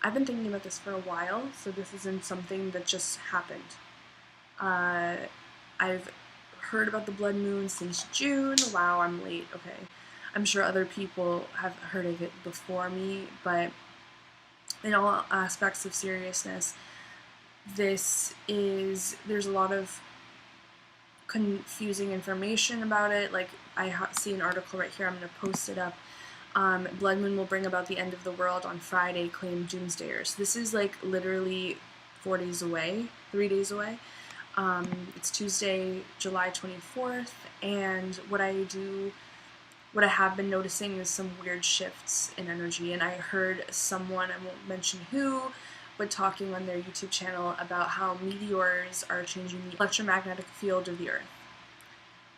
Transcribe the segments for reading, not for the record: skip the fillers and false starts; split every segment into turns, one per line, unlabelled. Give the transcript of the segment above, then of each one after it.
I've been thinking about this for a while, so this isn't something that just happened. I've heard about the blood moon since June. Wow, I'm late. Okay. I'm sure other people have heard of it before me, but in all aspects of seriousness, there's a lot of confusing information about it. Like, I see an article right here, I'm going to post it up. Blood moon will bring about the end of the world on Friday, claim doomsdayers. This is like literally 4 days away, 3 days away. It's Tuesday, July 24th, and what I have been noticing is some weird shifts in energy, and I heard someone, I won't mention who, but talking on their YouTube channel about how meteors are changing the electromagnetic field of the Earth.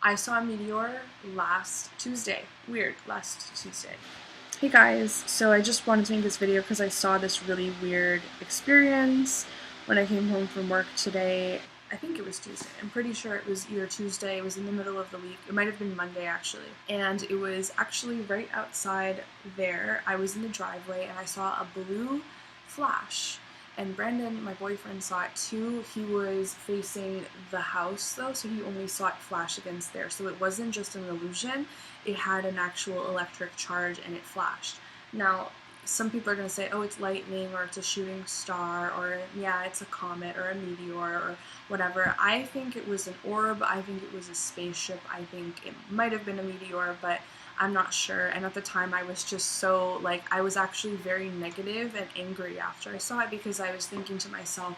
I saw a meteor last Tuesday. Weird, last Tuesday. Hey guys, so I just wanted to make this video because I saw this really weird experience when I came home from work today. I think it was Tuesday. I'm pretty sure it was either Tuesday, it was in the middle of the week. It might have been Monday actually. And it was actually right outside there. I was in the driveway and I saw a blue flash. And Brandon, my boyfriend, saw it too. He was facing the house though, so he only saw it flash against there. So it wasn't just an illusion, it had an actual electric charge and it flashed. Now, some people are going to say, oh, it's lightning, or it's a shooting star, or yeah, it's a comet, or a meteor, or whatever. I think it was an orb, I think it was a spaceship, I think it might have been a meteor, but I'm not sure. And at the time I was just so, like, I was actually very negative and angry after I saw it, because I was thinking to myself,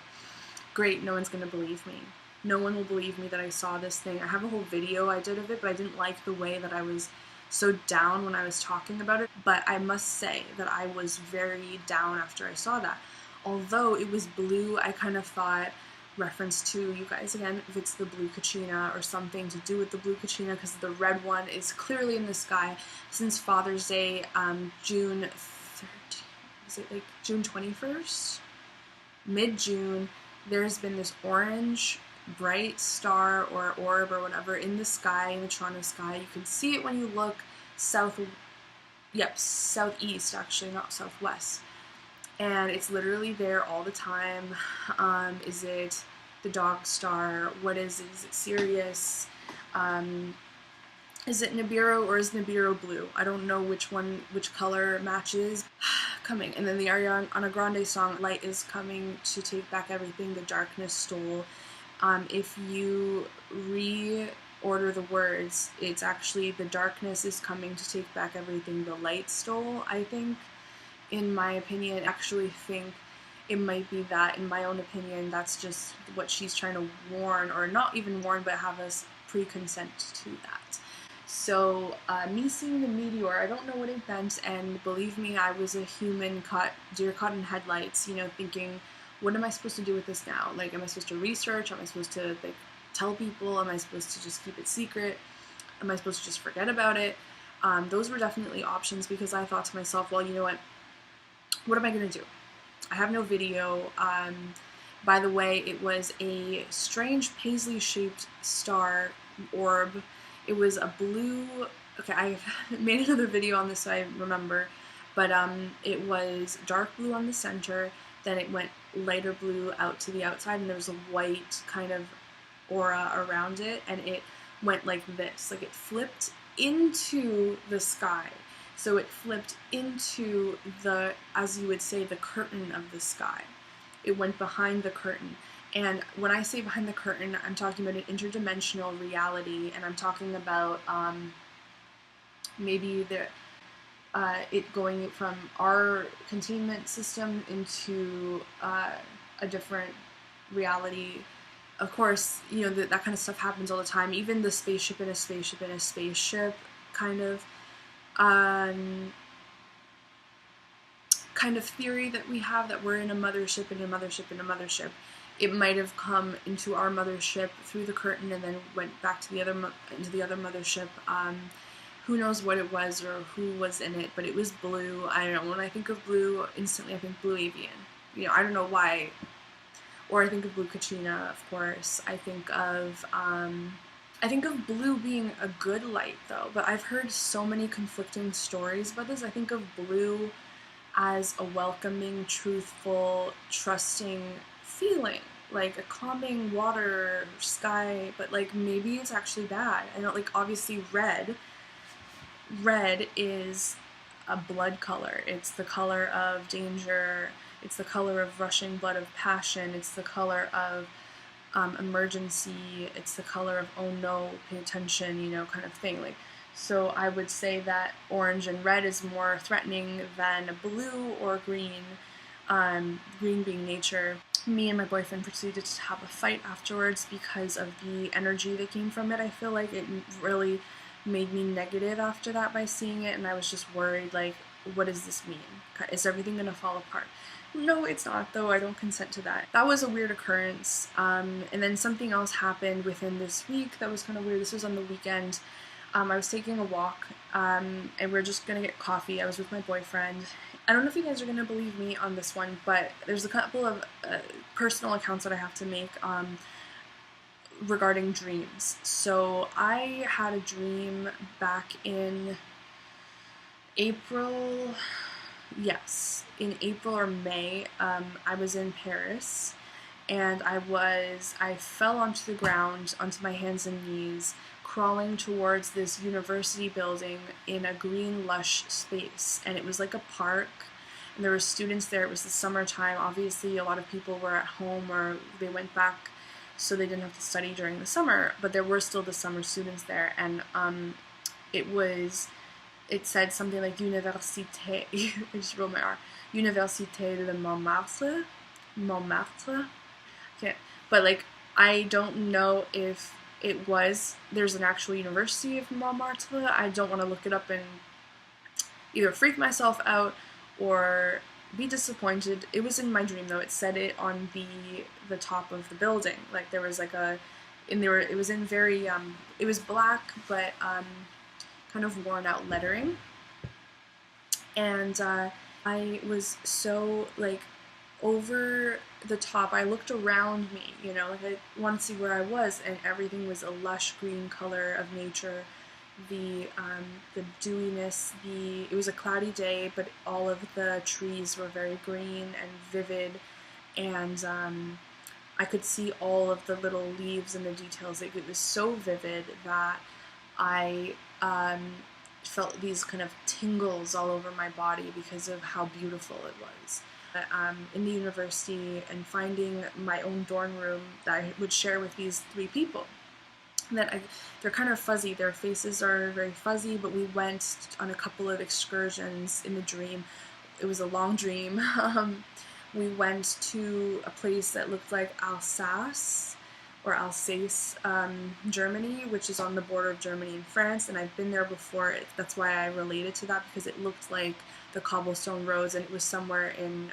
great, no one's going to believe me. No one will believe me that I saw this thing. I have a whole video I did of it, but I didn't like the way that I was so down when I was talking about it. But I must say that I was very down after I saw that. Although it was blue, I kind of thought, reference to you guys again, if it's the blue kachina or something to do with the blue kachina, because the red one is clearly in the sky since Father's Day, June 13th, is it like June 21st? Mid-June, there's been this orange bright star or orb or whatever in the sky, in the Toronto sky. You can see it when you look southeast actually, not southwest. And it's literally there all the time. Is it the dog star? What is it? Is it Sirius? Is it Nibiru, or is Nibiru blue? I don't know which color matches. Coming. And then the Ariana Grande song, Light is Coming to Take Back Everything the Darkness Stole. If you reorder the words, it's actually the darkness is coming to take back everything the light stole, I think. In my opinion, I actually think it might be that. In my own opinion, that's just what she's trying to warn, or not even warn, but have us pre-consent to that. So, me seeing the meteor, I don't know what it meant, and believe me, I was a human deer caught in headlights, you know, thinking, what am I supposed to do with this now? Like, am I supposed to research? Am I supposed to, like, tell people? Am I supposed to just keep it secret? Am I supposed to just forget about it? Those were definitely options, because I thought to myself, well, you know what am I going to do? I have no video. By the way, it was a strange paisley-shaped star orb. It was a blue, okay, I made another video on this so I remember, but it was dark blue on the center, then it went lighter blue out to the outside, and there was a white kind of aura around it, and it went like this, like it flipped into the sky. So it flipped into the, as you would say, the curtain of the sky. It went behind the curtain. And when I say behind the curtain, I'm talking about an interdimensional reality, and I'm talking about maybe it going from our containment system into a different reality. Of course, you know, that kind of stuff happens all the time. Even the spaceship in a spaceship in a spaceship kind of theory that we have, that we're in a mothership in a mothership in a mothership. It might have come into our mothership through the curtain and then went back to the other mothership. Who knows what it was or who was in it, but it was blue. I don't know, when I think of blue, instantly I think blue avian. You know, I don't know why. Or I think of blue kachina, of course. I think of blue being a good light, though. But I've heard so many conflicting stories about this. I think of blue as a welcoming, truthful, trusting feeling, like a calming water sky, but like maybe it's actually bad. I know, like, obviously red is a blood color. It's the color of danger. It's the color of rushing blood of passion. It's the color of emergency. It's the color of, oh no, pay attention, you know, kind of thing. Like, so I would say that orange and red is more threatening than blue or green. Green being nature. Me and my boyfriend proceeded to have a fight afterwards because of the energy that came from it. I feel like it really made me negative after that by seeing it, and I was just worried, like, what does this mean? Is everything gonna fall apart? No, it's not, though. I don't consent to that. That was a weird occurrence. And then something else happened within this week that was kind of weird. This was on the weekend. I was taking a walk, and we are just gonna get coffee. I was with my boyfriend. I don't know if you guys are gonna believe me on this one, but there's a couple of personal accounts that I have to make regarding dreams. So I had a dream back in April, yes, in April or May. I was in Paris, and I fell onto the ground, onto my hands and knees, crawling towards this university building in a green, lush space. And it was like a park, and there were students there. It was the summertime. Obviously, a lot of people were at home, or they went back, so they didn't have to study during the summer, but there were still the summer students there. And it said something like Université, it's real my R, Université de Montmartre, okay, but like, I don't know if there's an actual University of Montmartre. I don't want to look it up and either freak myself out or be disappointed. It was in my dream though. It said it on the top of the building. Like, there was like it was in very, it was black, but kind of worn out lettering. And I was so, like, over the top. I looked around me, you know, like, I wanted to see where I was, and everything was a lush green color of nature. The dewiness, it was a cloudy day, but all of the trees were very green and vivid, and I could see all of the little leaves and the details. It was so vivid that I felt these kind of tingles all over my body because of how beautiful it was. In the university, and finding my own dorm room that I would share with these 3 people. They're kind of fuzzy. Their faces are very fuzzy, but we went on a couple of excursions in the dream. It was a long dream. We went to a place that looked like Alsace, Germany, which is on the border of Germany and France, and I've been there before. That's why I related to that, because it looked like the cobblestone roads, and it was somewhere in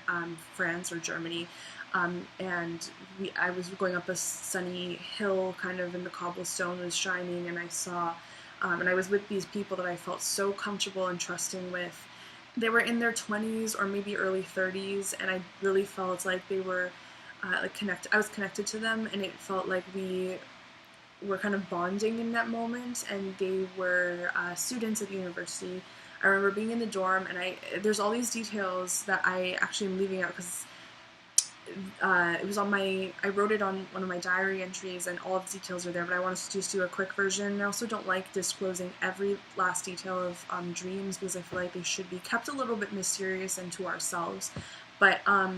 France or Germany. And I was going up a sunny hill, kind of, and the cobblestone was shining, and I saw, and I was with these people that I felt so comfortable and trusting with. They were in their 20s or maybe early 30s, and I really felt like they were I was connected to them, and it felt like we were kind of bonding in that moment. And they were students at the university. I remember being in the dorm, and there's all these details that I actually am leaving out because it was I wrote it on one of my diary entries, and all of the details are there, but I wanted to just do a quick version. I also don't like disclosing every last detail of dreams, because I feel like they should be kept a little bit mysterious and to ourselves. But I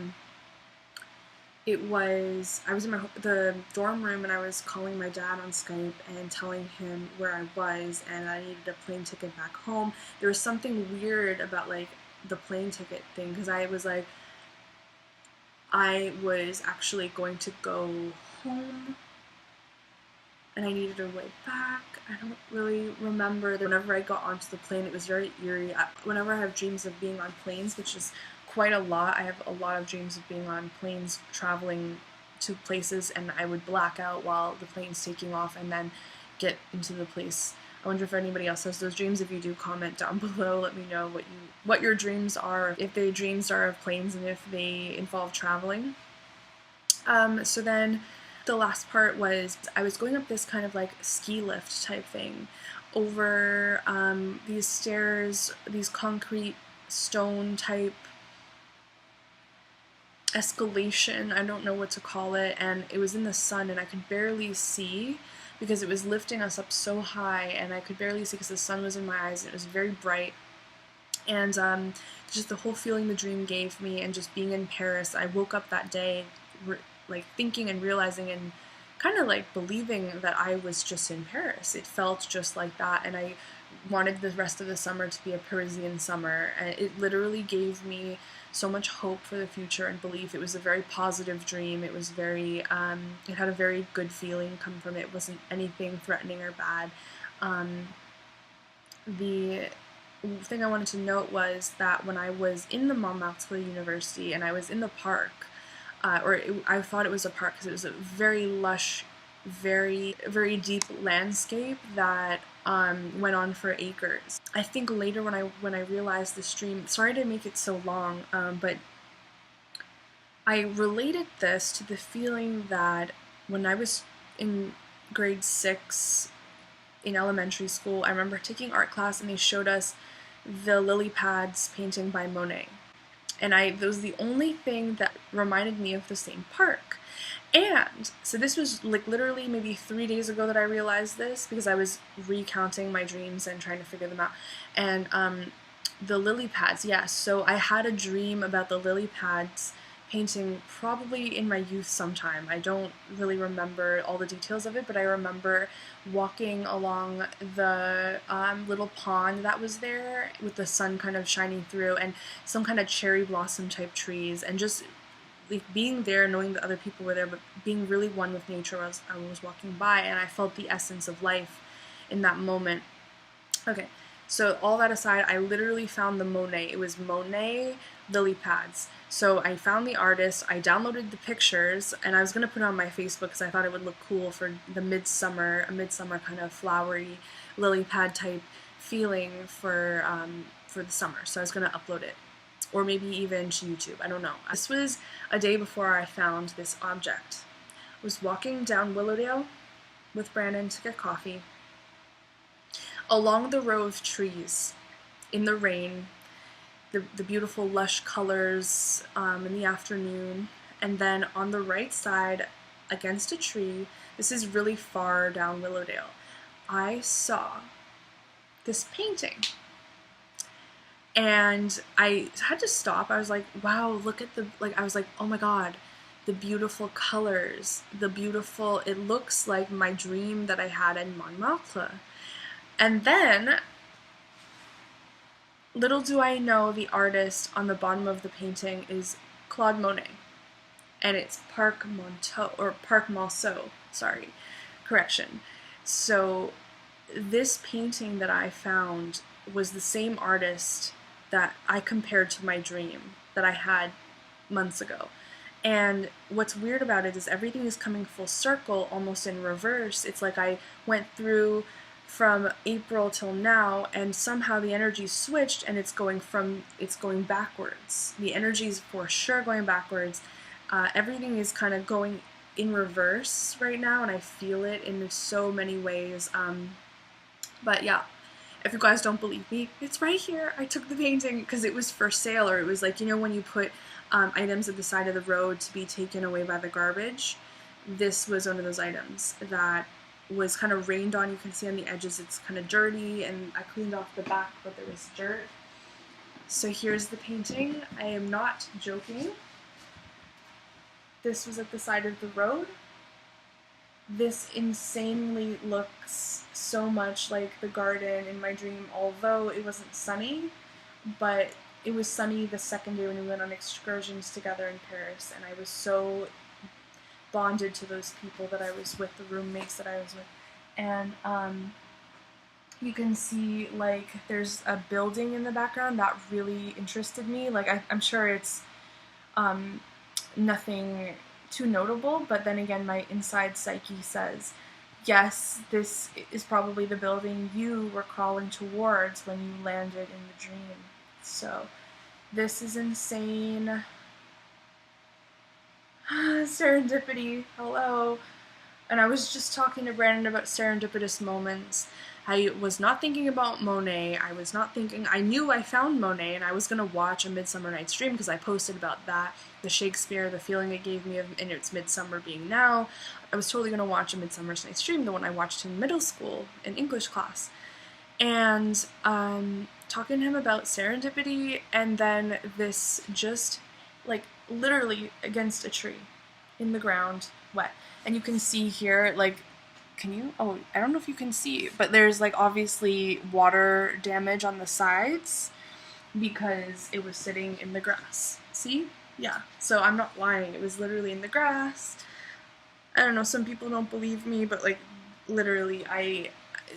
was in the dorm room, and I was calling my dad on Skype and telling him where I was, and I needed a plane ticket back home. There was something weird about, like, the plane ticket thing, because I was like, I was actually going to go home, and I needed a way back. I don't really remember. Whenever I got onto the plane, it was very eerie. Whenever I have dreams of being on planes, which is quite a lot, I have a lot of dreams of being on planes, traveling to places, and I would black out while the plane's taking off and then get into the place. I wonder if anybody else has those dreams. If you do, comment down below. Let me know what your dreams are, if the dreams are of planes and if they involve traveling. So then the last part was I was going up this kind of like ski lift type thing over these stairs, these concrete stone type escalation, I don't know what to call it, and it was in the sun and I could barely see because it was lifting us up so high, and I could barely see because the sun was in my eyes and it was very bright. And just the whole feeling the dream gave me, and just being in Paris, I woke up that day like thinking and realizing and kind of like believing that I was just in Paris. It felt just like that, and I wanted the rest of the summer to be a Parisian summer, and it literally gave me so much hope for the future and belief. It was a very positive dream. It was very, it had a very good feeling come from it. It wasn't anything threatening or bad. The thing I wanted to note was that when I was in the Montmartre University and I was in the park, I thought it was a park because it was a very lush, very, very deep landscape that went on for acres. I think later when I realized this dream, sorry to make it so long, but I related this to the feeling that when I was in grade 6 in elementary school, I remember taking art class and they showed us the lily pads painting by Monet. And that was the only thing that reminded me of the same park. And so this was like literally maybe 3 days ago that I realized this, because I was recounting my dreams and trying to figure them out. And the lily pads, yes. So I had a dream about the lily pads painting probably in my youth sometime. I don't really remember all the details of it, but I remember walking along the little pond that was there with the sun kind of shining through, and some kind of cherry blossom type trees, and just like being there, knowing that other people were there, but being really one with nature as I was walking by, and I felt the essence of life in that moment. Okay, so all that aside, I literally found the Monet. It was Monet lily pads. So I found the artist, I downloaded the pictures, and I was going to put it on my Facebook because I thought it would look cool for the midsummer, a midsummer kind of flowery lily pad type feeling for the summer. So I was going to upload it, or maybe even to YouTube, I don't know. This was a day before I found this object. I was walking down Willowdale with Brandon to get coffee, along the row of trees, in the rain, the beautiful lush colors in the afternoon, and then on the right side, against a tree, this is really far down Willowdale, I saw this painting. And I had to stop. I was like, wow, look at I was like, oh my god, the beautiful colors, it looks like my dream that I had in Montmartre. And then, little do I know, the artist on the bottom of the painting is Claude Monet. And it's Parc Monceau, sorry, correction. So this painting that I found was the same artist that I compared to my dream that I had months ago. And what's weird about it is everything is coming full circle, almost in reverse. It's like I went through from April till now, and somehow the energy switched, and it's going backwards. The energy is for sure going backwards. Everything is kind of going in reverse right now, and I feel it in so many ways. But yeah, if you guys don't believe me, it's right here. I took the painting because it was for sale, or it was like, you know, when you put items at the side of the road to be taken away by the garbage. This was one of those items that was kind of rained on. You can see on the edges it's kind of dirty, and I cleaned off the back, but there was dirt. So here's the painting. I am not joking. This was at the side of the road. This insanely looks so much like the garden in my dream, although it wasn't sunny, but it was sunny the second day when we went on excursions together in Paris, and I was so bonded to those people that I was with, the roommates that I was with. And you can see, like, there's a building in the background that really interested me. Like, I'm sure it's nothing too notable, but then again, my inside psyche says, yes, this is probably the building you were crawling towards when you landed in the dream. So this is insane. Serendipity, hello. And I was just talking to Brandon about serendipitous moments, I was not thinking about Monet. I knew I found Monet and I was going to watch A Midsummer Night's Dream because I posted about that, the Shakespeare, the feeling it gave me in its midsummer being now. I was totally going to watch A Midsummer Night's Dream, the one I watched in middle school in English class. And talking to him about serendipity, and then this just like literally against a tree in the ground, wet. And you can see here, like, can you? Oh, I don't know if you can see, but there's like obviously water damage on the sides because it was sitting in the grass. See? Yeah. So I'm not lying. It was literally in the grass. I don't know, some people don't believe me, but like literally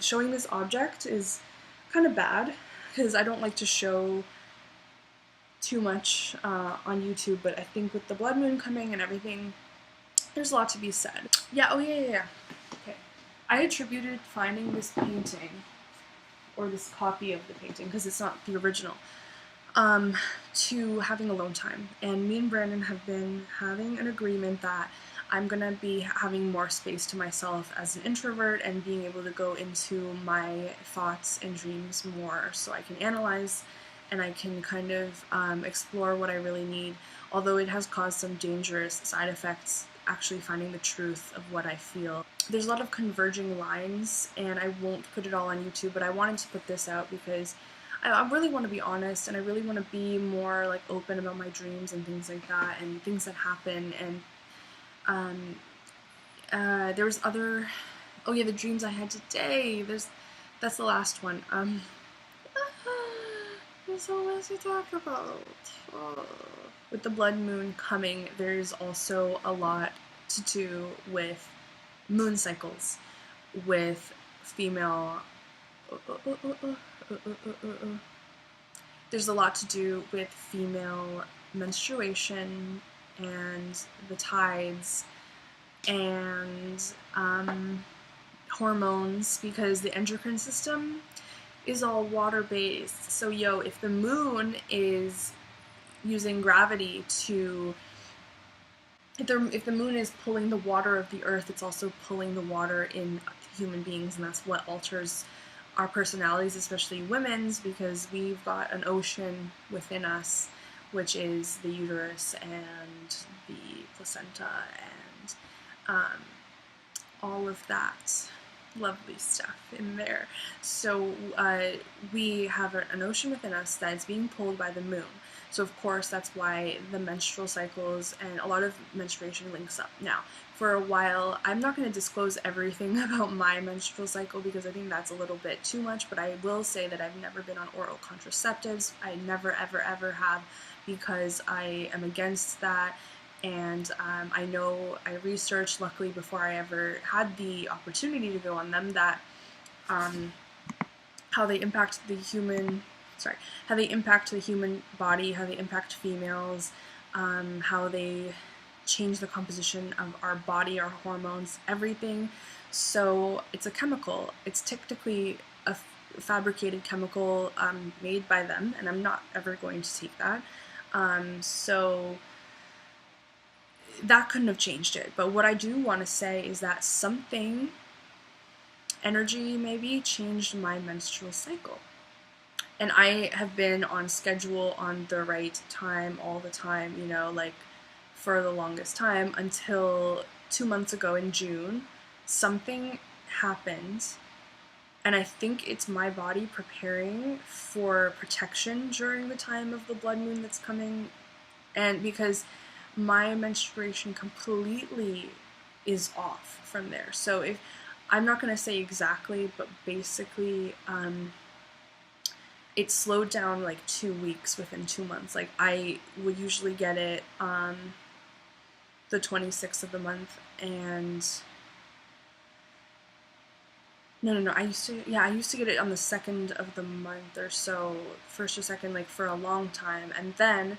showing this object is kind of bad because I don't like to show too much on YouTube, but I think with the blood moon coming and everything, there's a lot to be said. Yeah, oh yeah. Okay. I attributed finding this painting, or this copy of the painting, because it's not the original, to having alone time. And me and Brandon have been having an agreement that I'm gonna be having more space to myself as an introvert and being able to go into my thoughts and dreams more so I can analyze and I can kind of explore what I really need, although it has caused some dangerous side effects actually finding the truth of what I feel. There's a lot of converging lines, and I won't put it all on YouTube, but I wanted to put this out because I really want to be honest, and I really want to be more like open about my dreams and things like that, and things that happen. And there was other, oh yeah, the dreams I had today. That's the last one. There's so much to talk about. Oh. With the blood moon coming, there's also a lot to do with moon cycles, with female. There's a lot to do with female menstruation and the tides and hormones, because the endocrine system is all water-based. So if the moon is using gravity to, if the moon is pulling the water of the earth, it's also pulling the water in human beings, and that's what alters our personalities, especially women's, because we've got an ocean within us, which is the uterus and the placenta and all of that lovely stuff in there. So we have an ocean within us that is being pulled by the moon. So of course that's why the menstrual cycles and a lot of menstruation links up. Now, for a while, I'm not going to disclose everything about my menstrual cycle because I think that's a little bit too much, but I will say that I've never been on oral contraceptives. I never, ever, ever have, because I am against that. And I know I researched, luckily before I ever had the opportunity to go on them, that how they impact the human body, how they impact females, how they change the composition of our body, our hormones, everything. So it's a chemical. It's technically a fabricated chemical made by them, and I'm not ever going to take that. So that couldn't have changed it. But what I do want to say is that something, energy maybe, changed my menstrual cycle. And I have been on schedule, on the right time, all the time, like for the longest time, until 2 months ago in June, something happened. And I think it's my body preparing for protection during the time of the blood moon that's coming. And because my menstruation completely is off from there. So if I'm not going to say exactly, but basically it slowed down like 2 weeks within 2 months. Like I would usually get it the 26th of the month, and no, I used to get it on the 2nd of the month or so, 1st or 2nd, like for a long time, and then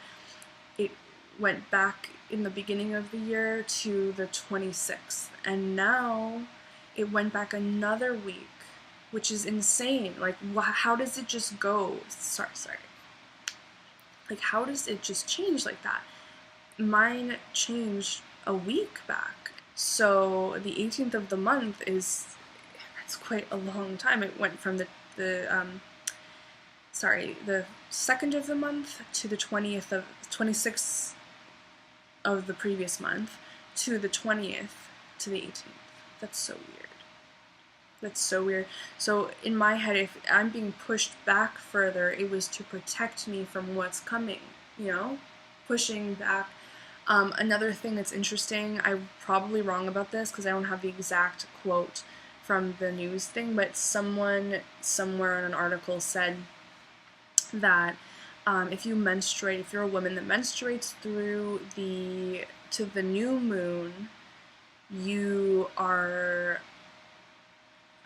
it went back in the beginning of the year to the 26th, and now it went back another week, which is insane. Like, how does it just go? Sorry. Like, how does it just change like that? Mine changed a week back. So the 18th of the month that's it's quite a long time. It went from the 2nd of the month to the 26th of the previous month to the 20th to the 18th. That's so weird. That's so weird. So in my head, if I'm being pushed back further, it was to protect me from what's coming, you know? Pushing back. Another thing that's interesting, I'm probably wrong about this because I don't have the exact quote from the news thing, but someone somewhere in an article said that if you menstruate, if you're a woman that menstruates to the new moon,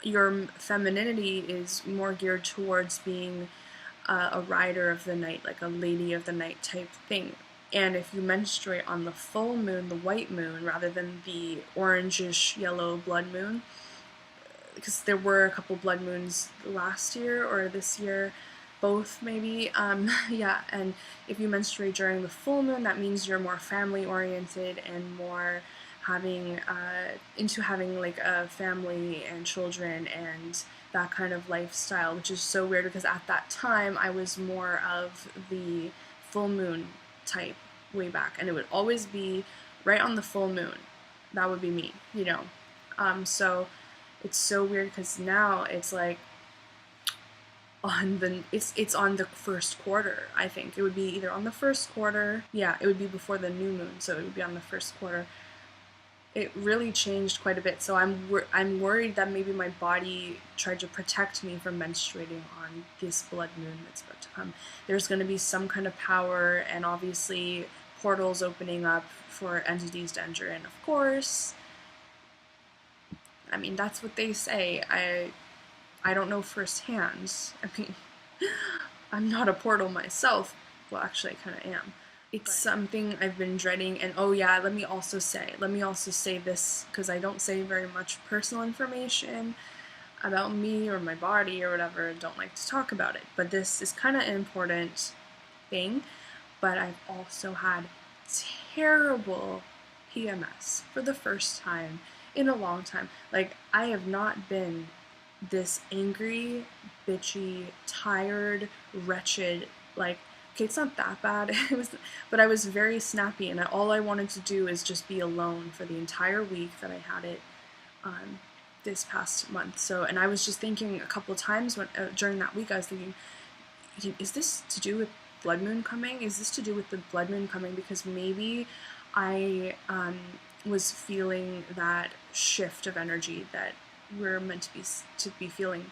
your femininity is more geared towards being a rider of the night, like a lady of the night type thing. And if you menstruate on the full moon, the white moon, rather than the orangish yellow blood moon, because there were a couple blood moons last year or this year, both maybe, yeah, and if you menstruate during the full moon, that means you're more family oriented and more into having like a family and children and that kind of lifestyle, which is so weird because at that time I was more of the full moon type way back, and it would always be right on the full moon. That would be me, you know. So it's so weird because now it's like it's on the first quarter. I think it would be either on the first quarter, yeah, it would be before the new moon, so it would be on the first quarter. It really changed quite a bit, so I'm worried that maybe my body tried to protect me from menstruating on this blood moon that's about to come. There's going to be some kind of power, and obviously portals opening up for entities to enter in, of course. I mean, that's what they say. I don't know firsthand. I mean, I'm not a portal myself. Well, actually, I kind of am. It's something I've been dreading, and oh yeah, let me also say this, because I don't say very much personal information about me or my body or whatever. I don't like to talk about it, but this is kind of an important thing. But I've also had terrible PMS for the first time in a long time. Like, I have not been this angry, bitchy, tired, wretched, like, okay, it's not that bad, but I was very snappy, and all I wanted to do is just be alone for the entire week that I had it this past month. So, and I was just thinking a couple of times during that week, I was thinking, is this to do with blood moon coming? Is this to do with the blood moon coming? Because maybe I was feeling that shift of energy that we're meant to be feeling.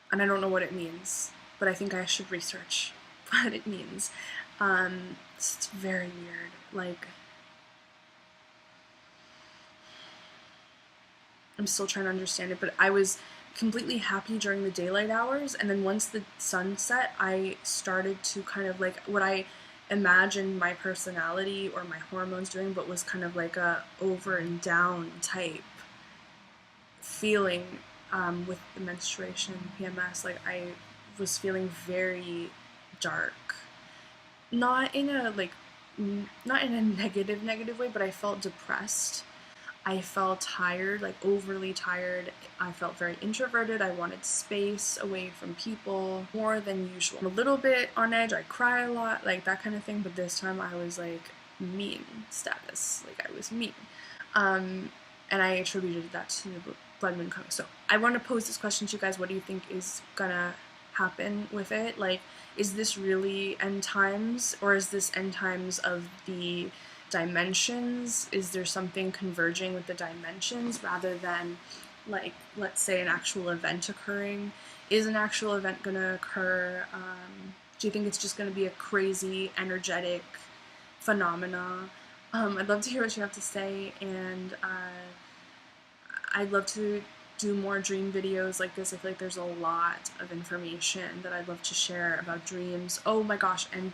And I don't know what it means, but I think I should research what it means. It's very weird. Like, I'm still trying to understand it, but I was completely happy during the daylight hours, and then once the sun set, I started to kind of like what I imagined my personality or my hormones doing, but was kind of like a over and down type feeling with the menstruation, PMS. Like, I was feeling very dark, not in a negative way, but I felt depressed. I felt tired, like overly tired. I felt very introverted. I wanted space away from people more than usual. I'm a little bit on edge. I cry a lot, like that kind of thing. But this time I was like mean status. Like, I was mean. And I attributed that to the blood moon coming. So I want to pose this question to you guys. What do you think is gonna happen with it? Like, is this really end times, or is this end times of the dimensions? Is there something converging with the dimensions rather than, like, let's say an actual event occurring? Is an actual event gonna occur? Do you think it's just gonna be a crazy energetic phenomena? I'd love to hear what you have to say, and I'd love to do more dream videos like this. I feel like there's a lot of information that I'd love to share about dreams. Oh my gosh, and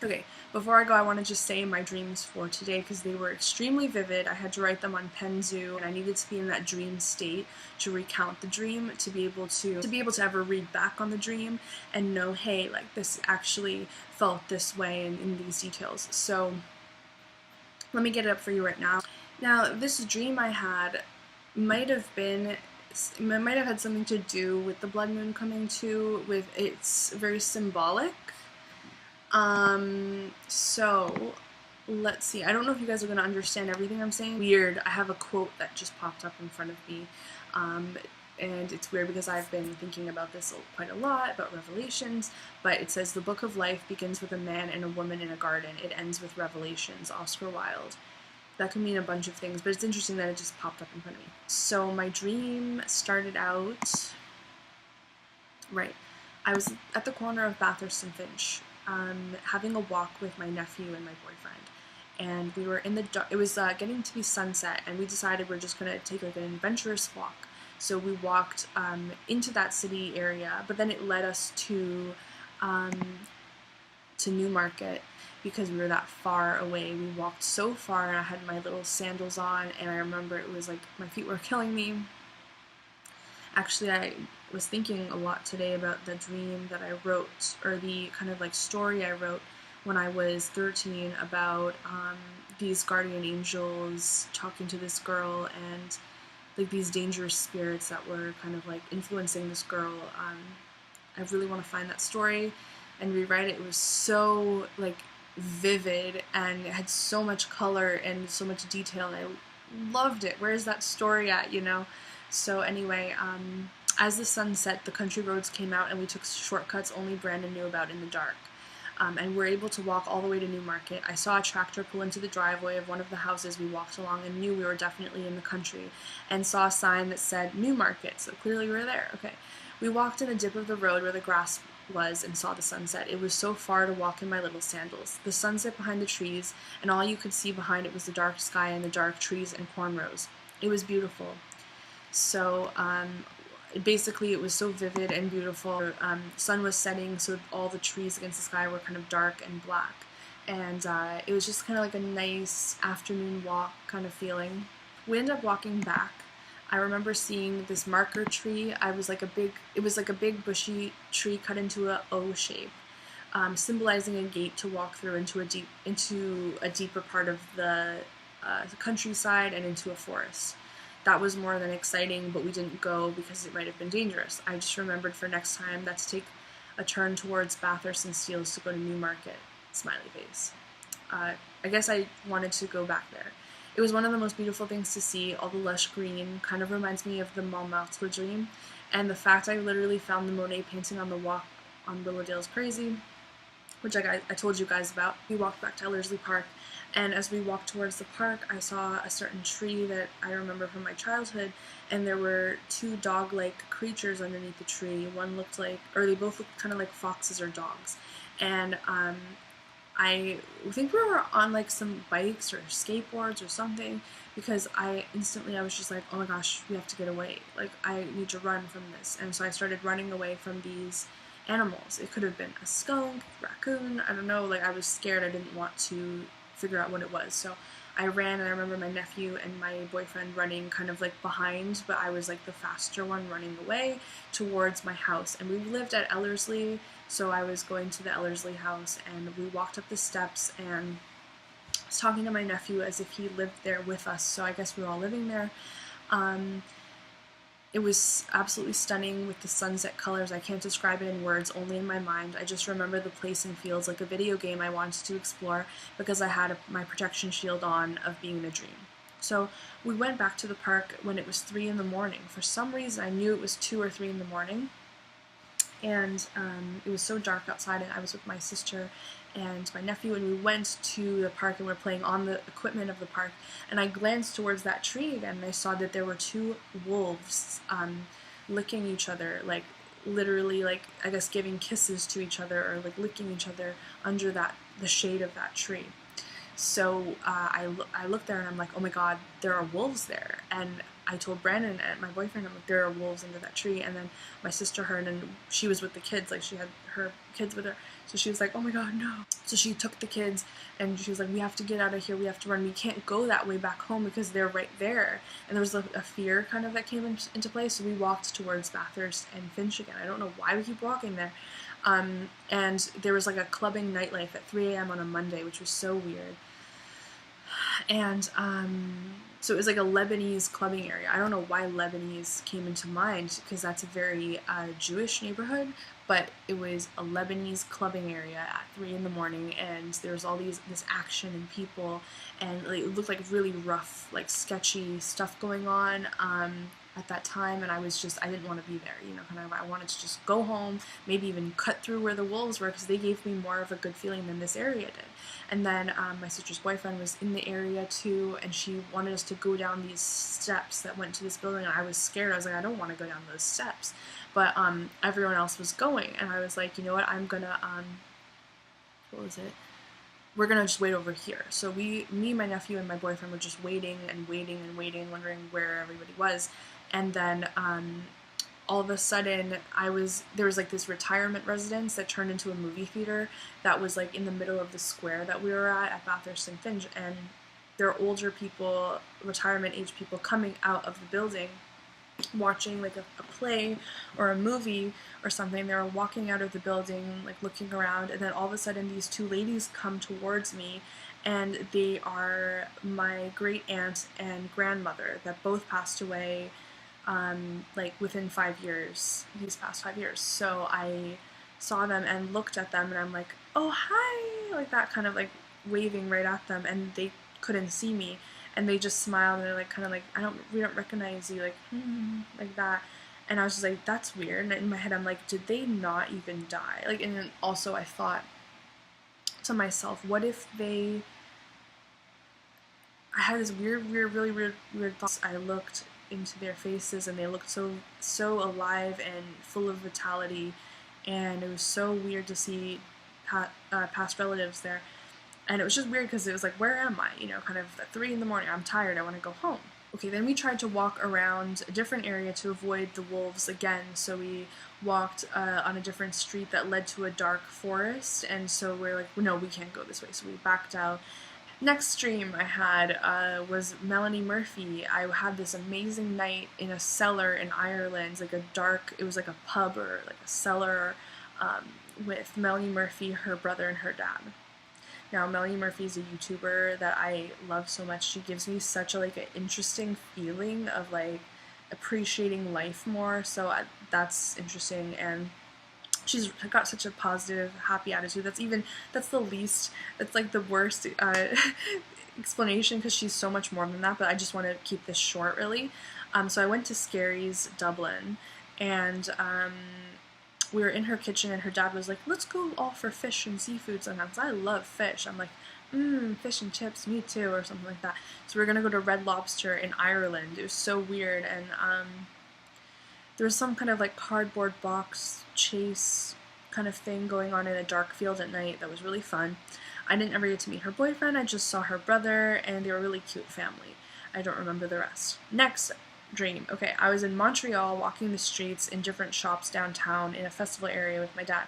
okay, before I go, I want to just say my dreams for today, because they were extremely vivid. I had to write them on Penzu, and I needed to be in that dream state to recount the dream, to be able to ever read back on the dream and know, hey, like, this actually felt this way and in these details. So let me get it up for you right now. Now, this dream I had might have had something to do with the blood moon coming too, with it's very symbolic. So let's see. I don't know if you guys are going to understand everything I'm saying. Weird. I have a quote that just popped up in front of me. And it's weird because I've been thinking about this quite a lot, about revelations, but it says the book of life begins with a man and a woman in a garden. It ends with revelations. Oscar Wilde. That can mean a bunch of things, but it's interesting that it just popped up in front of me. So my dream started out, right, I was at the corner of Bathurst and Finch, having a walk with my nephew and my boyfriend. And we were in the dark. It was getting to be sunset, and we decided we're just going to take like an adventurous walk. So we walked into that city area, but then it led us to Newmarket because we were that far away. We walked so far, and I had my little sandals on, and I remember it was like my feet were killing me. Actually, I was thinking a lot today about the dream that I wrote, or the kind of like story I wrote when I was 13 about these guardian angels talking to this girl, and like these dangerous spirits that were kind of like influencing this girl. I really want to find that story and rewrite it. It was so like vivid, and it had so much color and so much detail, and I loved it. Where's that story at, you know? So anyway, as the sun set, the country roads came out, and we took shortcuts only Brandon knew about in the dark. And we're able to walk all the way to Newmarket. I saw a tractor pull into the driveway of one of the houses we walked along and knew we were definitely in the country, and saw a sign that said Newmarket, so clearly we were there. Okay. We walked in a dip of the road where the grass was and saw the sunset. It was so far to walk in my little sandals. The sunset behind the trees, and all you could see behind it was the dark sky and the dark trees and cornrows. It was beautiful. So, basically it was so vivid and beautiful. The sun was setting, so all the trees against the sky were kind of dark and black. And it was just kind of like a nice afternoon walk kind of feeling. We ended up walking back. I remember seeing this marker tree. It was like a big bushy tree cut into a O shape, symbolizing a gate to walk through into a deeper part of the countryside and into a forest. That was more than exciting, but we didn't go because it might have been dangerous. I just remembered for next time that to take a turn towards Bathurst and Steeles to go to Newmarket. Smiley face. I guess I wanted to go back there. It was one of the most beautiful things to see. All the lush green kind of reminds me of the Montmartre dream, and the fact I literally found the Monet painting on the walk on Willowdale's crazy, which I told you guys about. We walked back to Ellerslie Park, and as we walked towards the park, I saw a certain tree that I remember from my childhood, and there were two dog-like creatures underneath the tree. One looked like, or they both looked kind of like foxes or dogs, and I think we were on like some bikes or skateboards or something, because I was just like, oh my gosh, we have to get away. Like, I need to run from this. And so I started running away from these animals. It could have been a skunk, raccoon, I don't know. Like, I was scared. I didn't want to figure out what it was. So I ran, and I remember my nephew and my boyfriend running kind of like behind, but I was like the faster one running away towards my house. And we lived at Ellerslie, so I was going to the Ellerslie house, and we walked up the steps, and I was talking to my nephew as if he lived there with us, so I guess we were all living there. It was absolutely stunning with the sunset colors. I can't describe it in words, only in my mind. I just remember the place and feels like a video game I wanted to explore because I had my protection shield on of being in a dream. So we went back to the park when it was 3 in the morning. For some reason, I knew it was 2 or 3 in the morning. And it was so dark outside, and I was with my sister and my nephew, and we went to the park and were playing on the equipment of the park, and I glanced towards that tree again, and I saw that there were 2 wolves licking each other, like literally, like I guess giving kisses to each other, or like licking each other under the shade of that tree. So I looked there, and I'm like, oh my god, there are wolves there. And I told Brandon and my boyfriend, I'm like, there are wolves under that tree. And then my sister heard, and she was with the kids, like she had her kids with her. So she was like, oh my god, no. So she took the kids, and she was like, we have to get out of here, we have to run. We can't go that way back home because they're right there. And there was a fear kind of that came into play, so we walked towards Bathurst and Finch again. I don't know why we keep walking there. And there was like a clubbing nightlife at 3 a.m. on a Monday, which was so weird. And So it was like a Lebanese clubbing area. I don't know why Lebanese came into mind because that's a very Jewish neighborhood, but it was a Lebanese clubbing area at 3 in the morning, and there was all this action and people, and like, it looked like really rough, like sketchy stuff going on at that time, and I didn't want to be there, kind of. I wanted to just go home, maybe even cut through where the wolves were, because they gave me more of a good feeling than this area did. And then my sister's boyfriend was in the area too, and she wanted us to go down these steps that went to this building, and I was scared. I was like, I don't want to go down those steps. But everyone else was going, and I was like, you know what, I'm gonna, what was it? We're gonna just wait over here. So me, my nephew, and my boyfriend were just waiting and waiting and waiting, wondering where everybody was. And then all of a sudden, there was like this retirement residence that turned into a movie theater that was like in the middle of the square that we were at Bathurst and Finch, and there are older people, retirement age people, coming out of the building, watching like a play or a movie or something. They were walking out of the building, like looking around, and then all of a sudden these two ladies come towards me, and they are my great aunt and grandmother that both passed away like within 5 years, these past 5 years. So I saw them and looked at them, and I'm like, oh hi, like that, kind of like waving right at them, and they couldn't see me, and they just smiled, and they're like kind of like, we don't recognize you, like that. And I was just like, that's weird. And in my head I'm like, did they not even die? Like, and then also I thought to myself, what if I had this really weird thoughts. I looked into their faces, and they looked so alive and full of vitality, and it was so weird to see past relatives there. And it was just weird because it was like, where am I? Kind of at 3 in the morning, I'm tired, I want to go home. Okay, then we tried to walk around a different area to avoid the wolves again, so we walked on a different street that led to a dark forest, and so we're like, no, we can't go this way, so we backed out. Next dream I had was Melanie Murphy. I had this amazing night in a cellar in Ireland, it was like a pub or like a cellar with Melanie Murphy, her brother, and her dad. Now, Melanie Murphy is a YouTuber that I love so much. She gives me such an interesting feeling of like appreciating life more, so that's interesting, and she's got such a positive, happy attitude. That's like the worst explanation, because she's so much more than that, but I just want to keep this short, really. So I went to Scary's Dublin, and we were in her kitchen, and her dad was like, let's go all for fish and seafood sometimes. I love fish. I'm like, fish and chips, me too, or something like that. So we're gonna go to Red Lobster in Ireland. It was so weird, and there was some kind of like cardboard box chase kind of thing going on in a dark field at night that was really fun. I didn't ever get to meet her boyfriend, I just saw her brother, and they were a really cute family. I don't remember the rest. Next dream. Okay, I was in Montreal walking the streets in different shops downtown in a festival area with my dad.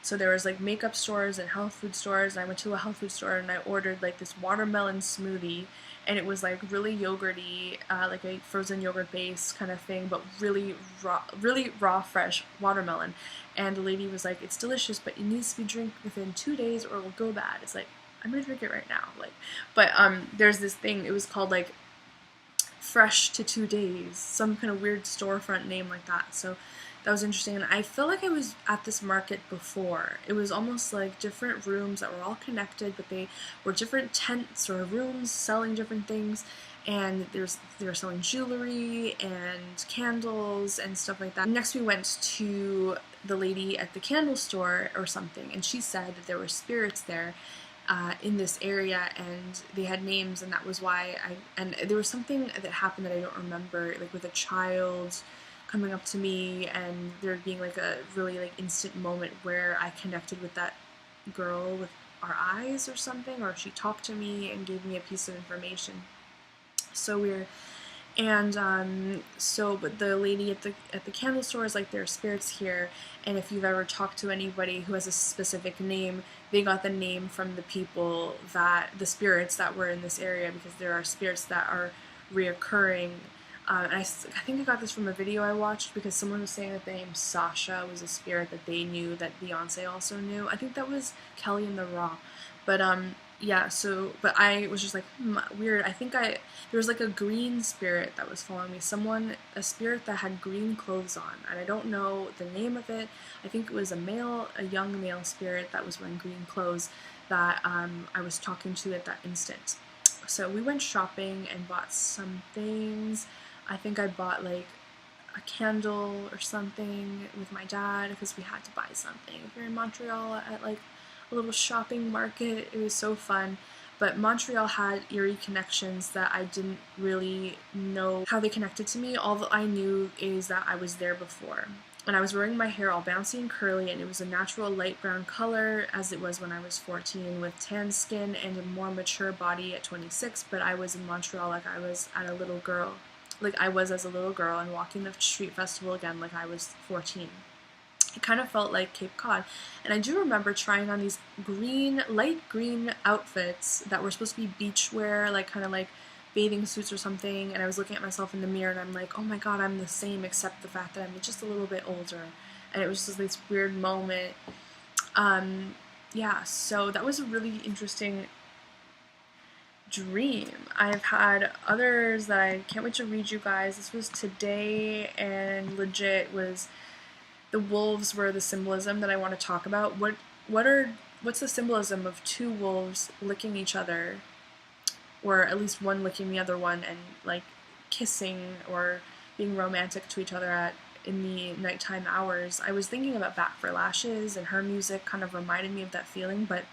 So there was like makeup stores and health food stores, and I went to a health food store and I ordered like this watermelon smoothie, and it was like really yogurty, like a frozen yogurt base kind of thing, but really raw, fresh watermelon. And the lady was like, it's delicious, but it needs to be drank within 2 days or it will go bad. It's like, I'm gonna drink it right now. But there's this thing, it was called like Fresh to 2 days, some kind of weird storefront name like that. So that was interesting, and I feel like I was at this market before. It was almost like different rooms that were all connected, but they were different tents or rooms selling different things, and they were selling jewelry and candles and stuff like that. Next we went to the lady at the candle store or something, and she said that there were spirits there in this area, and they had names, and that was why and there was something that happened that I don't remember, like with a child coming up to me, and there being like a really like instant moment where I connected with that girl with our eyes or something, or she talked to me and gave me a piece of information. So weird. And but the lady at the candle store is like, there are spirits here, and if you've ever talked to anybody who has a specific name, they got the name from the spirits that were in this area, because there are spirits that are reoccurring I think I got this from a video I watched because someone was saying that the name Sasha was a spirit that they knew that Beyonce also knew. I think that was Kelly in the Raw. But yeah, so, but I was just like, weird. I think there was like a green spirit that was following me. A spirit that had green clothes on. And I don't know the name of it. I think it was a young male spirit that was wearing green clothes that I was talking to at that instant. So we went shopping and bought some things. I think I bought like a candle or something with my dad because we had to buy something. If you're in Montreal at like a little shopping market, it was so fun. But Montreal had eerie connections that I didn't really know how they connected to me. All that I knew is that I was there before. And I was wearing my hair all bouncy and curly, and it was a natural light brown color as it was when I was 14, with tan skin and a more mature body at 26, but I was in Montreal like I was as a little girl, and walking the street festival again like I was 14. It kind of felt like Cape Cod. And I do remember trying on these light green outfits that were supposed to be beach wear, like kind of like bathing suits or something, and I was looking at myself in the mirror and I'm like, oh my god, I'm the same except the fact that I'm just a little bit older. And it was just this weird moment. Yeah, so that was a really interesting dream. I've had others that I can't wait to read you guys. This was today, and legit was the wolves were the symbolism that I want to talk about. What's the symbolism of two wolves licking each other, or at least one licking the other one and like kissing or being romantic to each other in the nighttime hours? I was thinking about Back for Lashes, and her music kind of reminded me of that feeling, but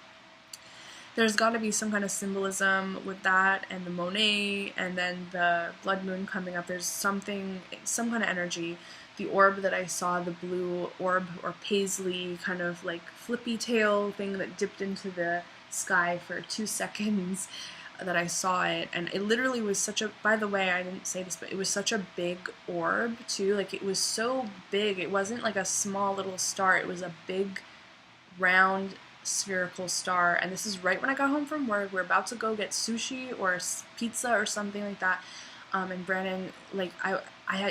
there's got to be some kind of symbolism with that, and the Monet, and then the blood moon coming up. There's some kind of energy. The orb that I saw, the blue orb or paisley kind of like flippy tail thing that dipped into the sky for 2 seconds that I saw it, and it literally was such a, by the way, I didn't say this, but it was such a big orb too. Like, it was so big. It wasn't like a small little star. It was a big round spherical star. And this is right when I got home from work. We're about to go get sushi or pizza or something like that. And Brandon, like,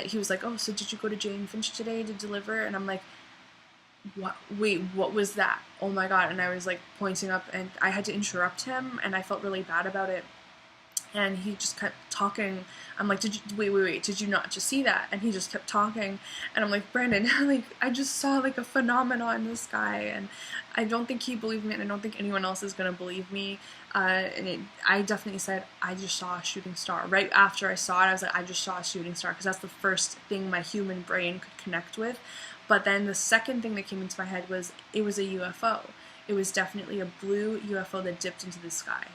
he was like, oh, so did you go to Jane Finch today to deliver? And I'm like, what? Wait, what was that? Oh my god. And I was like pointing up, and I had to interrupt him, and I felt really bad about it. And he just kept talking. I'm like, wait, did you not just see that? And he just kept talking. And I'm like, Brandon, like, I just saw like a phenomenon in the sky. And I don't think he believed me, and I don't think anyone else is going to believe me. I definitely said, I just saw a shooting star. Right after I saw it, I was like, I just saw a shooting star, because that's the first thing my human brain could connect with. But then the second thing that came into my head was, it was a UFO. It was definitely a blue UFO that dipped into the sky.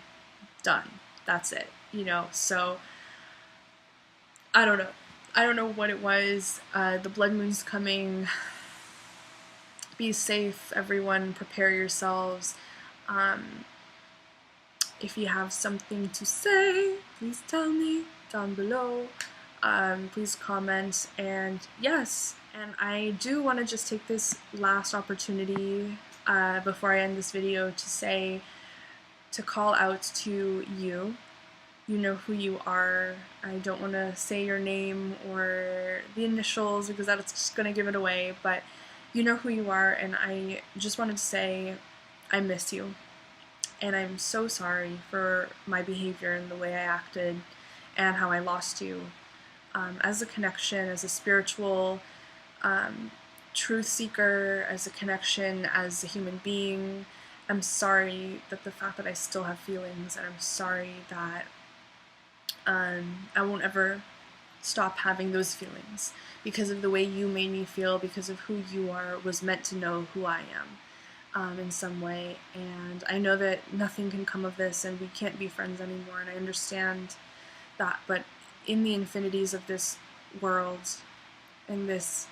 Done. That's it. You know, so I don't know. I don't know what it was. The blood moon's coming. Be safe, everyone. Prepare yourselves. If you have something to say, please tell me down below. Please comment. And yes, and I do want to just take this last opportunity before I end this video to call out to you. You know who you are. I don't want to say your name or the initials because that's just going to give it away, but you know who you are, and I just wanted to say I miss you. And I'm so sorry for my behavior and the way I acted and how I lost you. As a connection, as a spiritual truth seeker, as a connection, as a human being, I'm sorry that the fact that I still have feelings, and I'm sorry that I won't ever stop having those feelings because of the way you made me feel, because of who you are, was meant to know who I am in some way. And I know that nothing can come of this and we can't be friends anymore, and I understand that, but in the infinities of this world, in this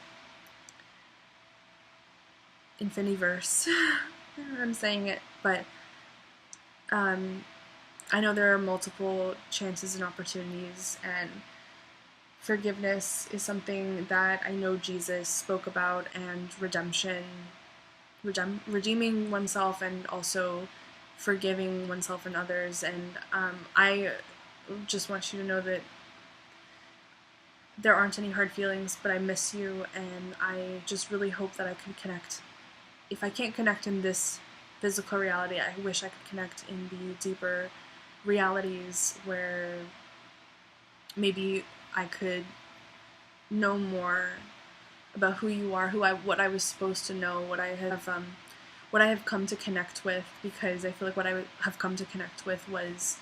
infiniverse, I'm saying it, but I know there are multiple chances and opportunities, and forgiveness is something that I know Jesus spoke about, and redemption, redeeming oneself, and also forgiving oneself and others. And I just want you to know that there aren't any hard feelings, but I miss you, and I just really hope that I can connect. If I can't connect in this physical reality, I wish I could connect in the deeper realities where maybe I could know more about who you are, what I was supposed to know, what I have come to connect with, because I feel like what I have come to connect with was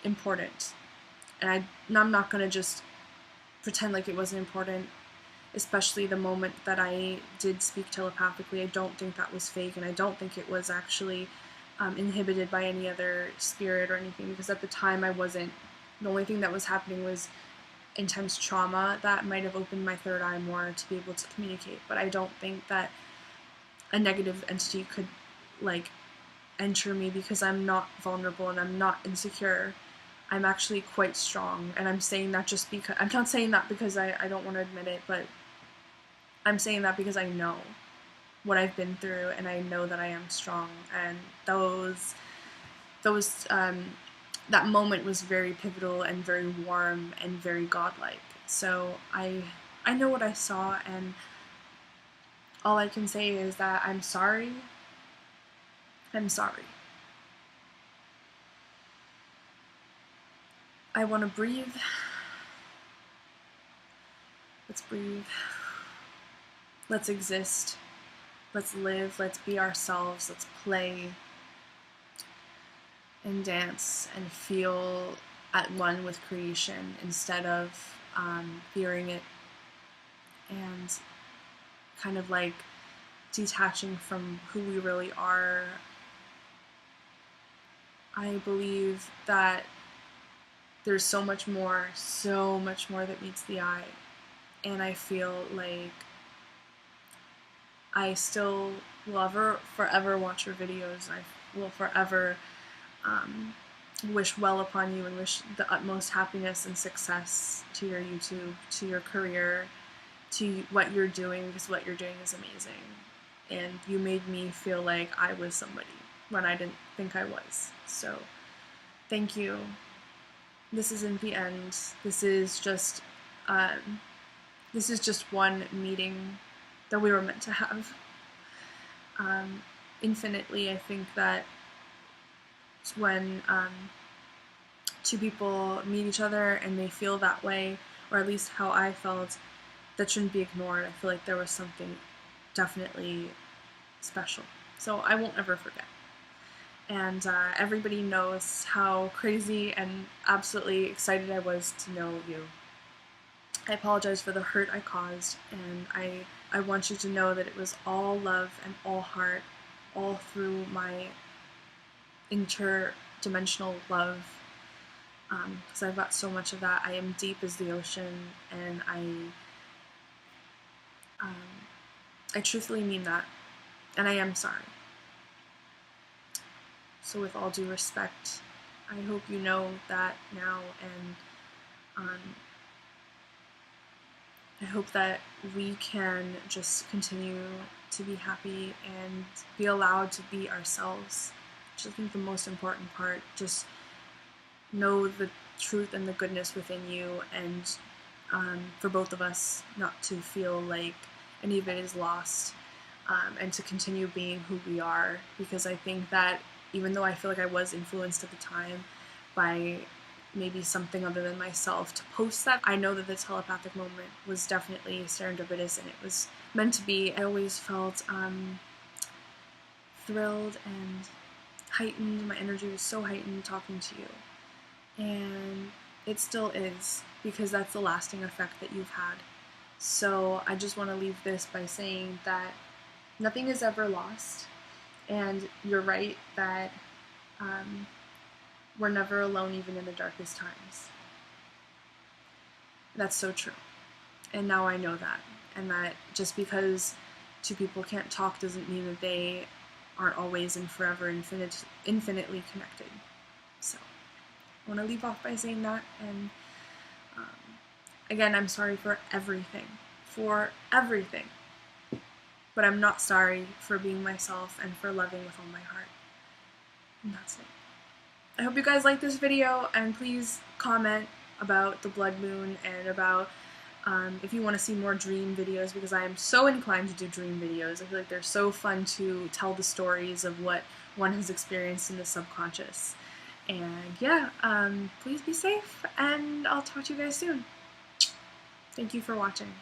important, and I'm not gonna just pretend like it wasn't important. Especially the moment that I did speak telepathically, I don't think that was fake, and I don't think it was actually inhibited by any other spirit or anything, because at the time I wasn't. The only thing that was happening was intense trauma that might have opened my third eye more to be able to communicate, but I don't think that a negative entity could like enter me, because I'm not vulnerable and I'm not insecure. I'm actually quite strong, and I'm saying that just because I'm not saying that because I don't want to admit it, but I'm saying that because I know what I've been through, and I know that I am strong, and that moment was very pivotal and very warm and very godlike. So I know what I saw, and all I can say is that I'm sorry. I'm sorry. I want to breathe. Let's breathe. Let's exist. Let's live. Let's be ourselves. Let's play and dance and feel at one with creation instead of fearing it and kind of like detaching from who we really are. I believe that there's so much more that meets the eye, and I feel like I still will forever watch your videos. I will forever wish well upon you and wish the utmost happiness and success to your YouTube, to your career, to what you're doing, because what you're doing is amazing. And you made me feel like I was somebody when I didn't think I was. So, thank you. This isn't the end. This is just one meeting that we were meant to have. Infinitely, I think that when two people meet each other and they feel that way, or at least how I felt, that shouldn't be ignored. I feel like there was something definitely special. So I won't ever forget. And everybody knows how crazy and absolutely excited I was to know you. I apologize for the hurt I caused, and I want you to know that it was all love and all heart, all through my interdimensional love, because I've got so much of that. I am deep as the ocean, and I truthfully mean that, and I am sorry. So with all due respect, I hope you know that now, and I hope that we can just continue to be happy and be allowed to be ourselves, which I think the most important part. Just know the truth and the goodness within you, and for both of us not to feel like any of it is lost, and to continue being who we are, because I think that even though I feel like I was influenced at the time by maybe something other than myself to post that, I know that the telepathic moment was definitely serendipitous, and it was meant to be. I always felt thrilled and heightened. My energy was so heightened talking to you, and it still is, because that's the lasting effect that you've had. So I just want to leave this by saying that nothing is ever lost, and you're right that we're never alone, even in the darkest times. That's so true. And now I know that. And that just because two people can't talk doesn't mean that they aren't always and forever infinitely connected. So I want to leave off by saying that. And again, I'm sorry for everything. But I'm not sorry for being myself and for loving with all my heart. And that's it. I hope you guys like this video, and please comment about the blood moon and about if you want to see more dream videos, because I am so inclined to do dream videos. I feel like they're so fun to tell the stories of what one has experienced in the subconscious. And yeah, please be safe, and I'll talk to you guys soon. Thank you for watching.